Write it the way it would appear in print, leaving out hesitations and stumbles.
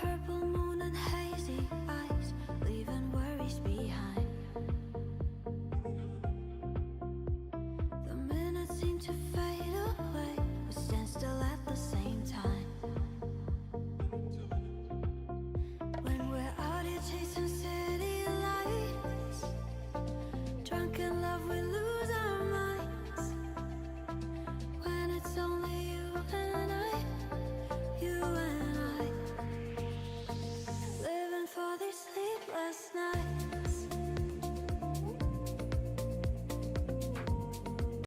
purple moon and hazy eyes, leaving worries behind. The minutes seem to fade away, we stand still at the same time. When we're out here chasing city lights, drunk in love with